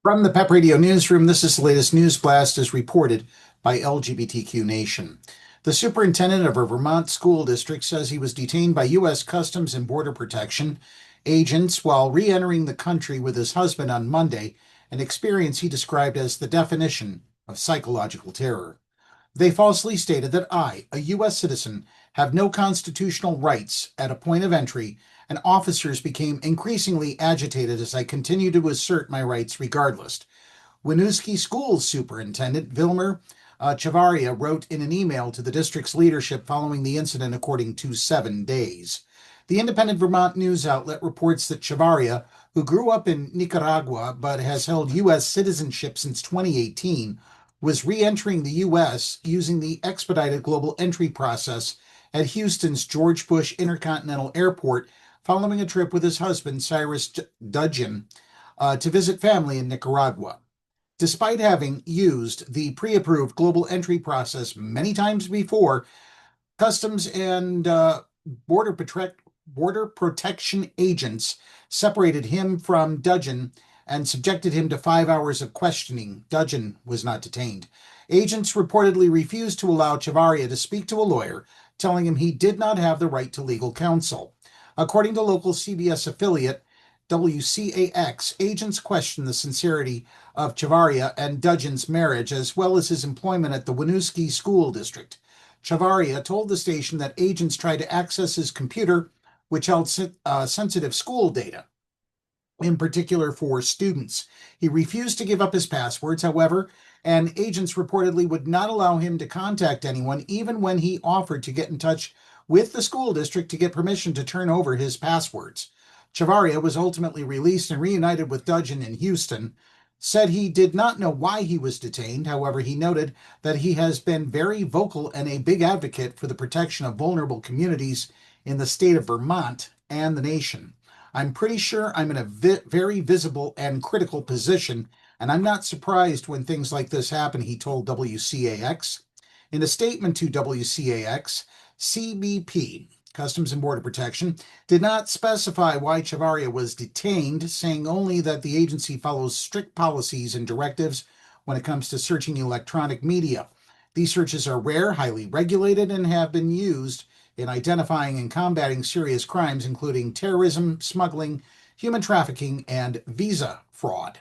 From the PEP Radio Newsroom, this is the latest news blast as reported by LGBTQ Nation. The superintendent of a Vermont school district says he was detained by U.S. Customs and Border Protection agents while re-entering the country with his husband on Monday, an experience he described as the definition of psychological terror. They falsely stated that I, a U.S. citizen, have no constitutional rights at a point of entry, and officers became increasingly agitated as I continued to assert my rights regardless. Winooski School Superintendent Vilmer Chavaria wrote in an email to the district's leadership following the incident, according to 7 Days. The independent Vermont news outlet reports that Chavaria, who grew up in Nicaragua but has held U.S. citizenship since 2018, was re-entering the U.S. using the expedited global entry process at Houston's George Bush Intercontinental Airport following a trip with his husband, Cyrus Dudgeon, to visit family in Nicaragua. Despite having used the pre-approved global entry process many times before, Customs and Border Protection agents separated him from Dudgeon and subjected him to 5 hours of questioning. Dudgeon was not detained. Agents reportedly refused to allow Chavaria to speak to a lawyer, telling him he did not have the right to legal counsel. According to local CBS affiliate WCAX, agents questioned the sincerity of Chavaria and Dudgeon's marriage, as well as his employment at the Winooski School District. Chavaria told the station that agents tried to access his computer, which held sensitive school data, in particular for students. He refused to give up his passwords, however, and agents reportedly would not allow him to contact anyone, even when he offered to get in touch with the school district to get permission to turn over his passwords. Chavaria was ultimately released and reunited with Dudgeon in Houston. Said he did not know why he was detained. However, he noted that he has been very vocal and a big advocate for the protection of vulnerable communities in the state of Vermont and the nation. I'm pretty sure I'm in a very visible and critical position, and I'm not surprised when things like this happen, he told WCAX. In a statement to WCAX, CBP, Customs and Border Protection, did not specify why Chavaria was detained, saying only that the agency follows strict policies and directives when it comes to searching electronic media. These searches are rare, highly regulated, and have been used in identifying and combating serious crimes, including terrorism, smuggling, human trafficking, and visa fraud.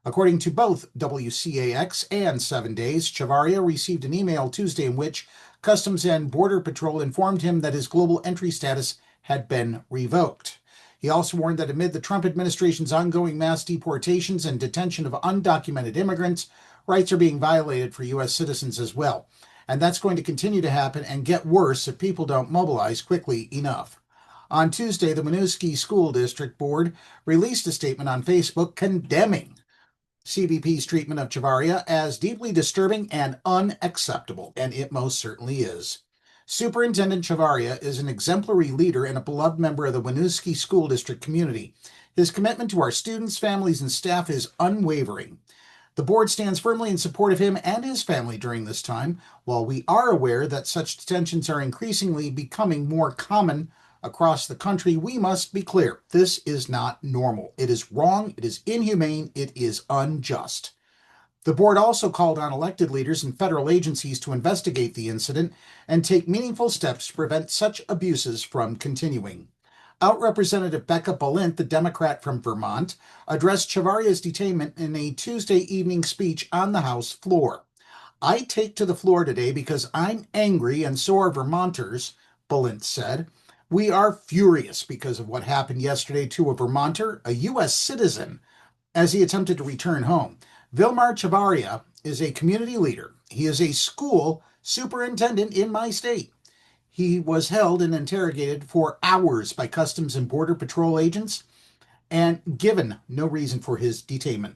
According to both WCAX and 7 Days, Chavaria received an email Tuesday in which Customs and Border Patrol informed him that his global entry status had been revoked. He also warned that amid the Trump administration's ongoing mass deportations and detention of undocumented immigrants, rights are being violated for U.S. citizens as well. And that's going to continue to happen and get worse if people don't mobilize quickly enough. On Tuesday, the Winooski School District Board released a statement on Facebook condemning CBP's treatment of Chavaria as deeply disturbing and unacceptable, and it most certainly is. Superintendent Chavaria is an exemplary leader and a beloved member of the Winooski School District community. His commitment to our students, families, and staff is unwavering. The board stands firmly in support of him and his family during this time. While we are aware that such detentions are increasingly becoming more common across the country, we must be clear. This is not normal. It is wrong. It is inhumane. It is unjust. The board also called on elected leaders and federal agencies to investigate the incident and take meaningful steps to prevent such abuses from continuing. Out Representative Becca Balint, the Democrat from Vermont, addressed Chavaria's detainment in a Tuesday evening speech on the House floor. I take to the floor today because I'm angry, and so are Vermonters, Balint said. We are furious because of what happened yesterday to a Vermonter, a U.S. citizen, as he attempted to return home. Vilmar Chavaria is a community leader. He is a school superintendent in my state. He was held and interrogated for hours by Customs and Border Patrol agents and given no reason for his detainment.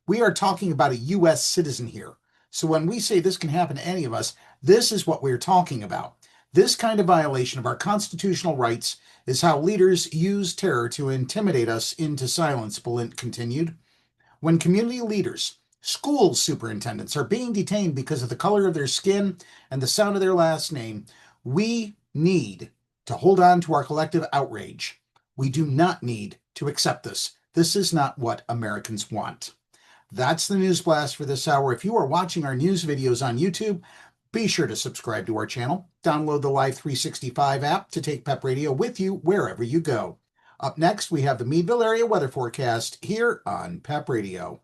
We are talking about a U.S. citizen here. So when we say this can happen to any of us, this is what we're talking about. This kind of violation of our constitutional rights is how leaders use terror to intimidate us into silence, Balint continued. When community leaders, school superintendents, are being detained because of the color of their skin and the sound of their last name, we need to hold on to our collective outrage. We do not need to accept this. This is not what Americans want. That's the News Blast for this hour. If you are watching our news videos on YouTube, be sure to subscribe to our channel. Download the Live 365 app to take PEP Radio with you wherever you go. Up next, we have the Meadville area weather forecast here on PEP Radio.